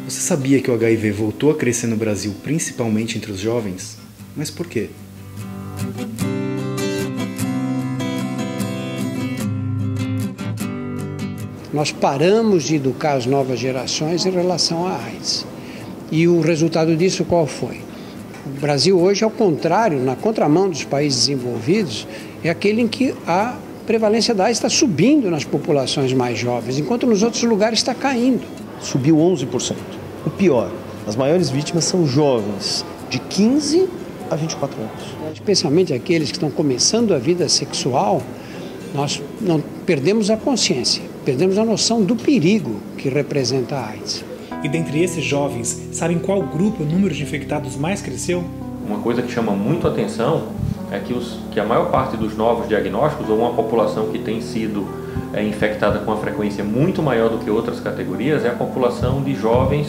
Você sabia que o HIV voltou a crescer no Brasil, principalmente entre os jovens? Mas por quê? Nós paramos de educar as novas gerações em relação à AIDS. E o resultado disso qual foi? O Brasil hoje, ao contrário, na contramão dos países desenvolvidos, é aquele em que a prevalência da AIDS está subindo nas populações mais jovens, enquanto nos outros lugares está caindo. Subiu 11%. O pior, as maiores vítimas são jovens, de 15 a 24 anos. Especialmente aqueles que estão começando a vida sexual, nós não perdemos a consciência, perdemos a noção do perigo que representa a AIDS. E dentre esses jovens, sabem qual grupo o número de infectados mais cresceu? Uma coisa que chama muito a atenção é que a maior parte dos novos diagnósticos, ou uma população que tem sido infectada com uma frequência muito maior do que outras categorias, é a população de jovens,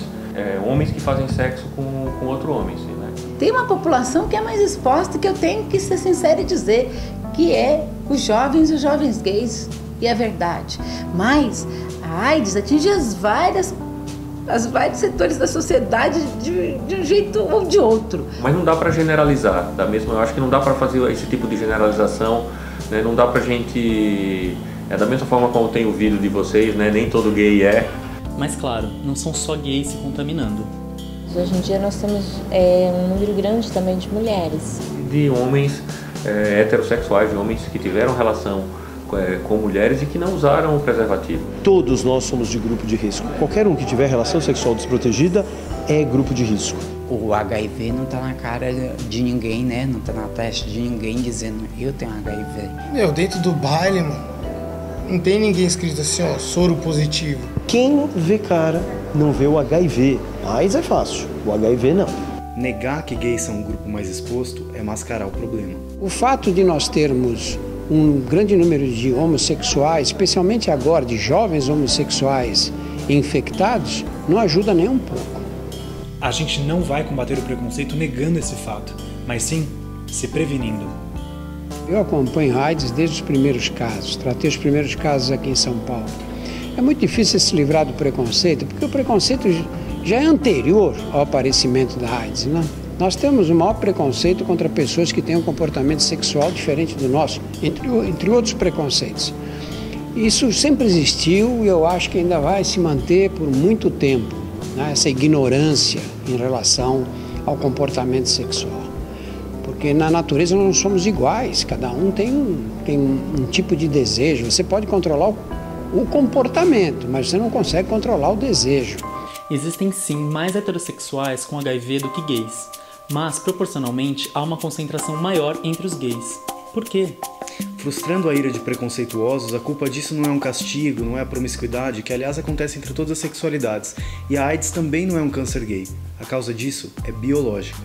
homens que fazem sexo com outro homem. Assim, né? Tem uma população que é mais exposta, que eu tenho que ser sincera e dizer, que é os jovens gays, e é verdade. Mas a AIDS atinge os vários setores da sociedade de um jeito ou de outro. Mas não dá para generalizar, eu acho que não dá para fazer esse tipo de generalização, né? Não dá para gente, da mesma forma como tem o vídeo de vocês, né? Nem todo gay é. Mas claro, não são só gays se contaminando. Hoje em dia nós temos um número grande também de mulheres. De homens heterossexuais, de homens que tiveram relação com mulheres e que não usaram o preservativo. Todos nós somos de grupo de risco. Qualquer um que tiver relação sexual desprotegida é grupo de risco. O HIV não está na cara de ninguém, né? Não está na testa de ninguém dizendo eu tenho HIV. Dentro do baile, mano, não tem ninguém escrito assim, ó, soro positivo. Quem vê cara não vê o HIV. A AIDS é fácil, o HIV não. Negar que gays são um grupo mais exposto é mascarar o problema. O fato de nós termos um grande número de homossexuais, especialmente agora de jovens homossexuais infectados, não ajuda nem um pouco. A gente não vai combater o preconceito negando esse fato, mas sim se prevenindo. Eu acompanho AIDS desde os primeiros casos, tratei os primeiros casos aqui em São Paulo. É muito difícil se livrar do preconceito, porque o preconceito já é anterior ao aparecimento da AIDS, né? Nós temos o maior preconceito contra pessoas que têm um comportamento sexual diferente do nosso, entre outros preconceitos. Isso sempre existiu e eu acho que ainda vai se manter por muito tempo, né? Essa ignorância em relação ao comportamento sexual. Porque na natureza nós não somos iguais, cada um tem um tipo de desejo. Você pode controlar o comportamento, mas você não consegue controlar o desejo. Existem sim mais heterossexuais com HIV do que gays, mas proporcionalmente há uma concentração maior entre os gays. Por quê? Frustrando a ira de preconceituosos, a culpa disso não é um castigo, não é a promiscuidade, que aliás acontece entre todas as sexualidades, e a AIDS também não é um câncer gay. A causa disso é biológica.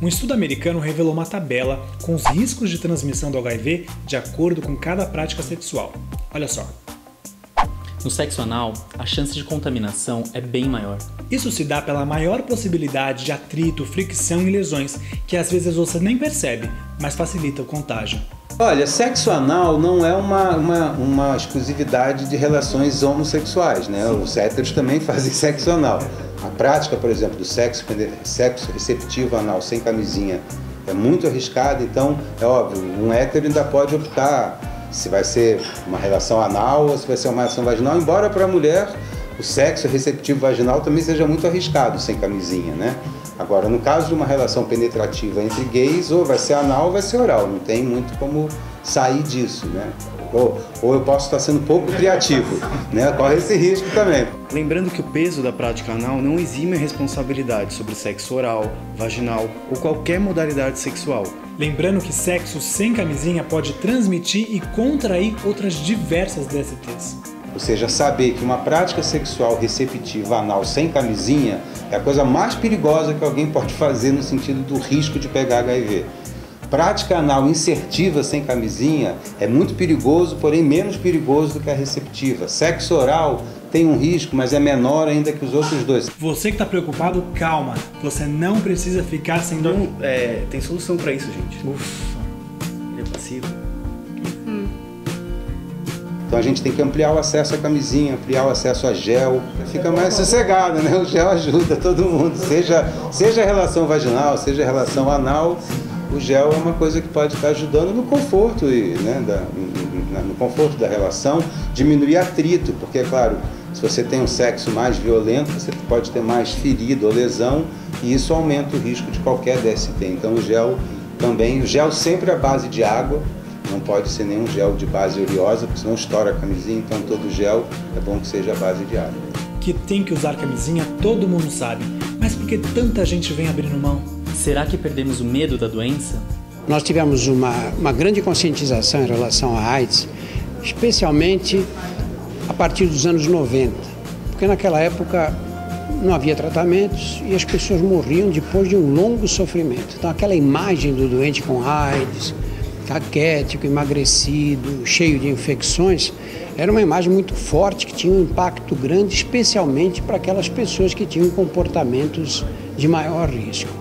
Um estudo americano revelou uma tabela com os riscos de transmissão do HIV de acordo com cada prática sexual. Olha só. No sexo anal, a chance de contaminação é bem maior. Isso se dá pela maior possibilidade de atrito, fricção e lesões, que às vezes você nem percebe, mas facilita o contágio. Olha, sexo anal não é uma exclusividade de relações homossexuais, né? Os héteros também fazem sexo anal. A prática, por exemplo, do sexo receptivo anal sem camisinha é muito arriscada, então é óbvio, um hétero ainda pode optar se vai ser uma relação anal ou se vai ser uma relação vaginal, embora para a mulher o sexo receptivo vaginal também seja muito arriscado sem camisinha, né? Agora, no caso de uma relação penetrativa entre gays, ou vai ser anal ou vai ser oral, não tem muito como sair disso, né? Ou eu posso estar sendo pouco criativo, né? Corre esse risco também. Lembrando que o peso da prática anal não exime a responsabilidade sobre sexo oral, vaginal ou qualquer modalidade sexual. Lembrando que sexo sem camisinha pode transmitir e contrair outras diversas DSTs. Ou seja, saber que uma prática sexual receptiva anal sem camisinha é a coisa mais perigosa que alguém pode fazer no sentido do risco de pegar HIV. Prática anal insertiva sem camisinha é muito perigoso, porém menos perigoso do que a receptiva. Sexo oral tem um risco, mas é menor ainda que os outros dois. Você que está preocupado, calma. Você não precisa ficar sem dor. Tem solução para isso, gente. Ufa, ele é passivo. Então a gente tem que ampliar o acesso à camisinha, ampliar o acesso a gel, fica mais sossegado, né? O gel ajuda todo mundo, seja relação vaginal, seja relação anal, o gel é uma coisa que pode estar ajudando no conforto, né, no conforto da relação, diminuir atrito, porque, é claro, se você tem um sexo mais violento, você pode ter mais ferida ou lesão, e isso aumenta o risco de qualquer DST. Então o gel também, o gel sempre à base de água, não pode ser nenhum gel de base oleosa, porque senão estoura a camisinha, então todo gel é bom que seja à base de água. Que tem que usar camisinha todo mundo sabe, mas por que tanta gente vem abrindo mão? Será que perdemos o medo da doença? Nós tivemos uma grande conscientização em relação à AIDS, especialmente a partir dos anos 90, porque naquela época não havia tratamentos e as pessoas morriam depois de um longo sofrimento. Então aquela imagem do doente com AIDS, caquético, emagrecido, cheio de infecções, era uma imagem muito forte, que tinha um impacto grande, especialmente para aquelas pessoas que tinham comportamentos de maior risco.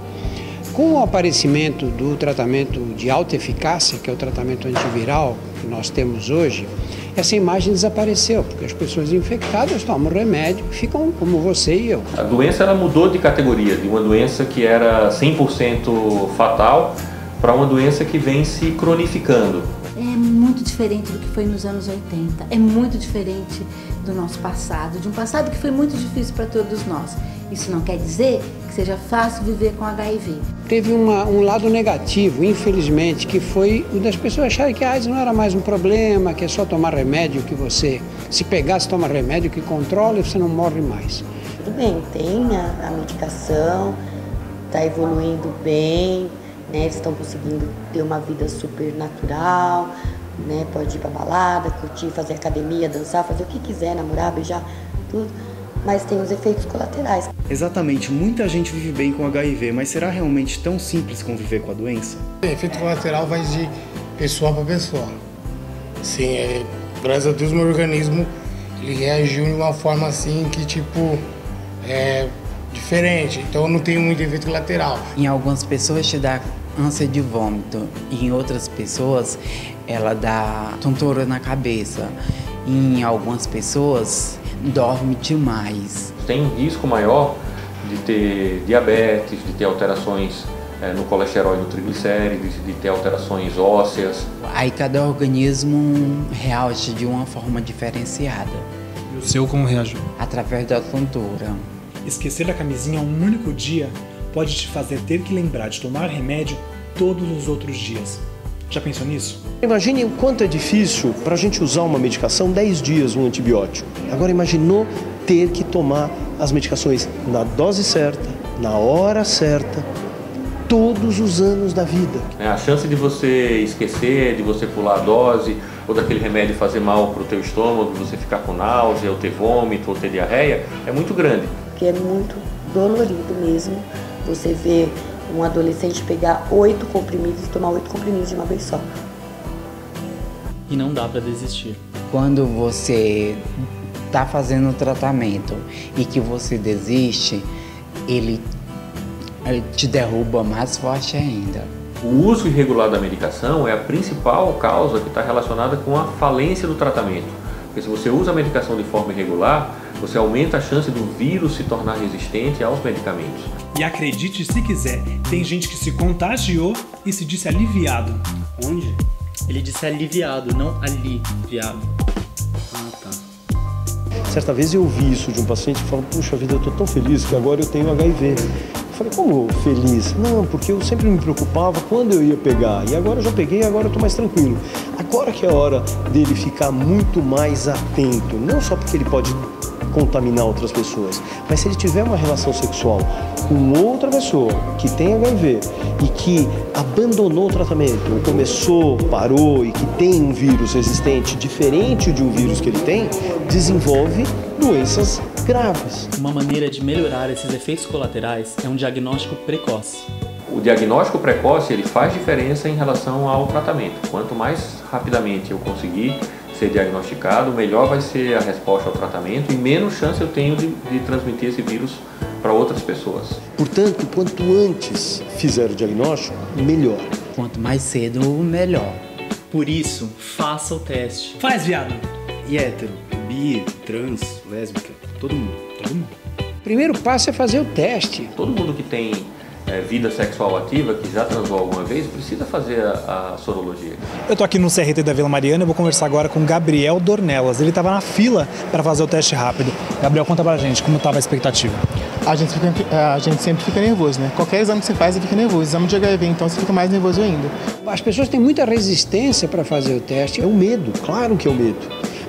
Com o aparecimento do tratamento de alta eficácia, que é o tratamento antiviral que nós temos hoje, essa imagem desapareceu, porque as pessoas infectadas tomam remédio e ficam como você e eu. A doença ela mudou de categoria, de uma doença que era 100% fatal para uma doença que vem se cronificando. É muito diferente do que foi nos anos 80, é muito diferente do nosso passado, de um passado que foi muito difícil para todos nós. Isso não quer dizer que seja fácil viver com HIV. Teve um lado negativo, infelizmente, que foi o das pessoas acharem que a AIDS não era mais um problema, que é só tomar remédio, que você, se pegasse, toma remédio que controla e você não morre mais. Tudo bem, tem a medicação, está evoluindo bem, né? Eles estão conseguindo ter uma vida super natural, né? Pode ir para balada, curtir, fazer academia, dançar, fazer o que quiser, namorar, beijar, tudo. Mas tem os efeitos colaterais. Exatamente, muita gente vive bem com HIV, mas será realmente tão simples conviver com a doença? O efeito colateral vai de pessoa para pessoa. Sim, graças a Deus meu organismo ele reagiu de uma forma assim que tipo é diferente, então eu não tenho muito efeito colateral. Em algumas pessoas te dá ânsia de vômito, e em outras pessoas ela dá tontura na cabeça, e em algumas pessoas dorme demais. Tem um risco maior de ter diabetes, de ter alterações no colesterol e no triglicérides, de ter alterações ósseas. Aí cada organismo reage de uma forma diferenciada. E o seu como reagiu? Através da tontura. Esquecer a camisinha um único dia pode te fazer ter que lembrar de tomar remédio todos os outros dias. Já pensou nisso? Imagine o quanto é difícil para a gente usar uma medicação 10 dias, um antibiótico. Agora imaginou ter que tomar as medicações na dose certa, na hora certa, todos os anos da vida. A chance de você esquecer, de você pular a dose, ou daquele remédio fazer mal para o teu estômago, de você ficar com náusea, ou ter vômito, ou ter diarreia, é muito grande. Porque é muito dolorido mesmo você ver um adolescente pegar 8 comprimidos e tomar 8 comprimidos de uma vez só. E não dá para desistir. Quando você está fazendo o tratamento e que você desiste, ele te derruba mais forte ainda. O uso irregular da medicação é a principal causa que está relacionada com a falência do tratamento. Porque se você usa a medicação de forma irregular, você aumenta a chance do vírus se tornar resistente aos medicamentos. E acredite se quiser, tem gente que se contagiou e se disse aliviado. Onde? Ele disse aliviado, não aliviado. Ah, tá. Certa vez eu ouvi isso de um paciente que falou, puxa vida, eu estou tão feliz que agora eu tenho HIV. Eu falei, como feliz? Não, porque eu sempre me preocupava quando eu ia pegar. E agora eu já peguei, agora eu estou mais tranquilo. Agora que é a hora dele ficar muito mais atento. Não só porque ele pode contaminar outras pessoas, mas se ele tiver uma relação sexual com outra pessoa que tem HIV e que abandonou o tratamento, ou começou, parou e que tem um vírus resistente diferente de um vírus que ele tem, desenvolve doenças graves. Uma maneira de melhorar esses efeitos colaterais é um diagnóstico precoce. O diagnóstico precoce ele faz diferença em relação ao tratamento. Quanto mais rapidamente eu conseguir ser diagnosticado, melhor vai ser a resposta ao tratamento e menos chance eu tenho de transmitir esse vírus para outras pessoas. Portanto, quanto antes fizer o diagnóstico, melhor. Quanto mais cedo, melhor. Por isso, faça o teste. Faz, viado! E hétero, bi, trans, lésbica, todo mundo. O primeiro passo é fazer o teste. Todo mundo que tem vida sexual ativa, que já transou alguma vez, precisa fazer a sorologia. Eu tô aqui no CRT da Vila Mariana e vou conversar agora com Gabriel Dornelas. Ele estava na fila para fazer o teste rápido. Gabriel, conta pra gente como estava a expectativa. A gente sempre fica nervoso, né? Qualquer exame que você faz, você fica nervoso. Exame de HIV, então você fica mais nervoso ainda. As pessoas têm muita resistência para fazer o teste. É o medo, claro que é o medo.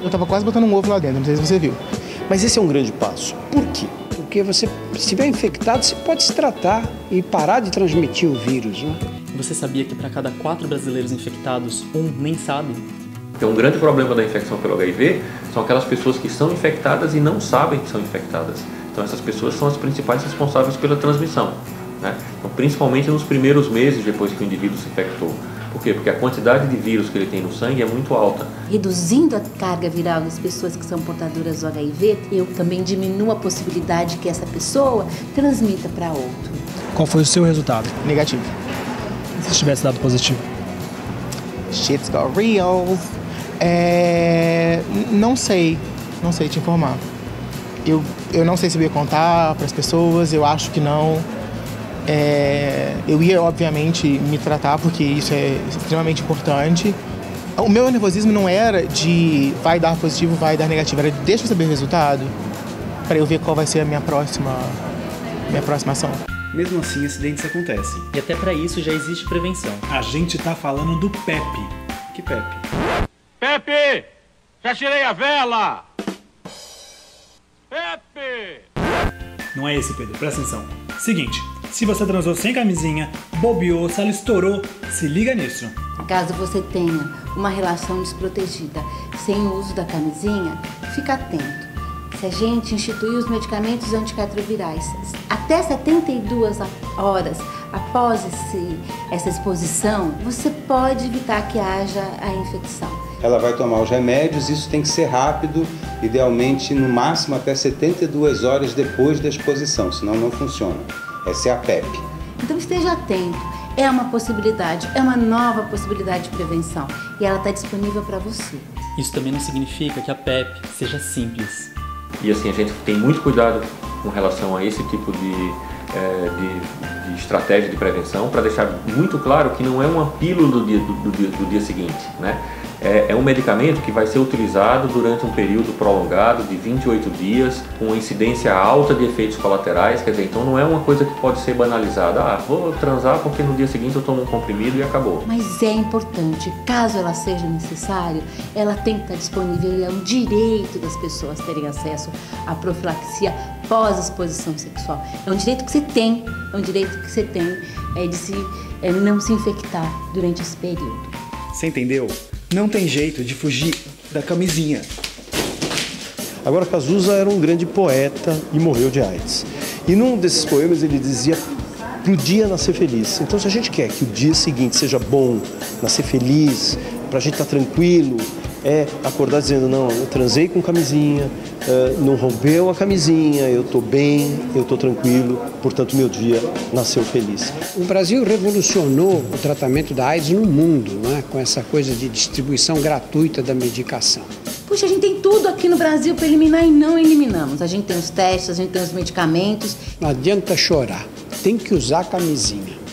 Eu tava quase botando um ovo lá dentro, não sei se você viu. Mas esse é um grande passo. Por quê? Porque você, se estiver infectado, você pode se tratar e parar de transmitir o vírus, né? Você sabia que para cada 4 brasileiros infectados, um nem sabe? Porque um grande problema da infecção pelo HIV são aquelas pessoas que são infectadas e não sabem que são infectadas. Então essas pessoas são as principais responsáveis pela transmissão, né? Então, principalmente nos primeiros meses depois que o indivíduo se infectou. Por quê? Porque a quantidade de vírus que ele tem no sangue é muito alta. Reduzindo a carga viral das pessoas que são portadoras do HIV, eu também diminuo a possibilidade que essa pessoa transmita para outro. Qual foi o seu resultado? Negativo. Se tivesse dado positivo? Shit's got real. Não sei te informar. Eu não sei se eu ia contar para as pessoas, eu acho que não. Eu ia, obviamente, me tratar, porque isso é extremamente importante. O meu nervosismo não era de vai dar positivo, vai dar negativo, era de deixa eu saber o resultado, para eu ver qual vai ser a minha próxima ação. Mesmo assim, acidentes acontecem. E até para isso já existe prevenção. A gente tá falando do PEP. Que PEP? Pepe! Já tirei a vela! Pepe! Não é esse, Pedro, presta atenção. Seguinte, se você transou sem camisinha, bobeou, se ela estourou, se liga nisso. Caso você tenha uma relação desprotegida sem o uso da camisinha, fica atento. Se a gente instituir os medicamentos antirretrovirais até 72 horas após essa exposição, você pode evitar que haja a infecção. Ela vai tomar os remédios, isso tem que ser rápido, idealmente no máximo até 72 horas depois da exposição, senão não funciona. Essa é a PEP. Então esteja atento, é uma possibilidade, é uma nova possibilidade de prevenção e ela está disponível para você. Isso também não significa que a PEP seja simples. E assim, a gente tem muito cuidado com relação a esse tipo de estratégia de prevenção, para deixar muito claro que não é uma pílula do dia seguinte, né? É um medicamento que vai ser utilizado durante um período prolongado de 28 dias, com uma incidência alta de efeitos colaterais, quer dizer, então não é uma coisa que pode ser banalizada. Vou transar porque no dia seguinte eu tomo um comprimido e acabou. Mas é importante, caso ela seja necessária, ela tem que estar disponível e é um direito das pessoas terem acesso à profilaxia pós-exposição sexual. É um direito que você tem, de não se infectar durante esse período. Você entendeu? Não tem jeito de fugir da camisinha. Agora, Cazuza era um grande poeta e morreu de AIDS. E num desses poemas ele dizia pro dia nascer feliz. Então, se a gente quer que o dia seguinte seja bom, nascer feliz, pra gente estar tranquilo, acordar dizendo, não, eu transei com camisinha, não rompeu a camisinha, eu tô bem, eu tô tranquilo, portanto meu dia nasceu feliz. O Brasil revolucionou o tratamento da AIDS no mundo, né? Com essa coisa de distribuição gratuita da medicação. Puxa, a gente tem tudo aqui no Brasil para eliminar e não eliminamos. A gente tem os testes, a gente tem os medicamentos. Não adianta chorar, tem que usar camisinha.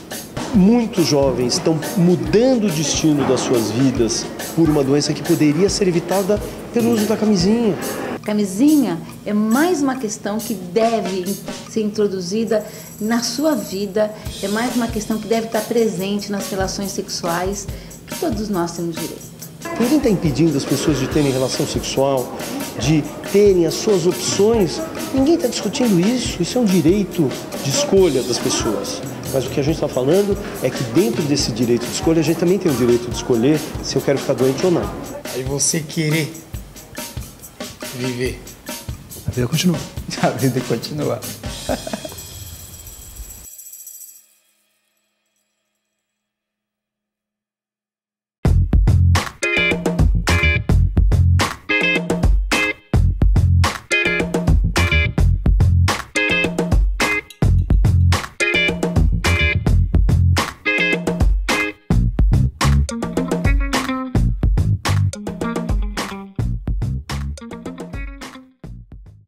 Muitos jovens estão mudando o destino das suas vidas por uma doença que poderia ser evitada pelo uso da camisinha. Camisinha é mais uma questão que deve ser introduzida na sua vida, é mais uma questão que deve estar presente nas relações sexuais que todos nós temos direito. Ninguém está impedindo as pessoas de terem relação sexual, de terem as suas opções. Ninguém está discutindo isso. Isso é um direito de escolha das pessoas. Mas o que a gente está falando é que dentro desse direito de escolha, a gente também tem o direito de escolher se eu quero ficar doente ou não. Aí você querer viver. A vida continua. A vida continua.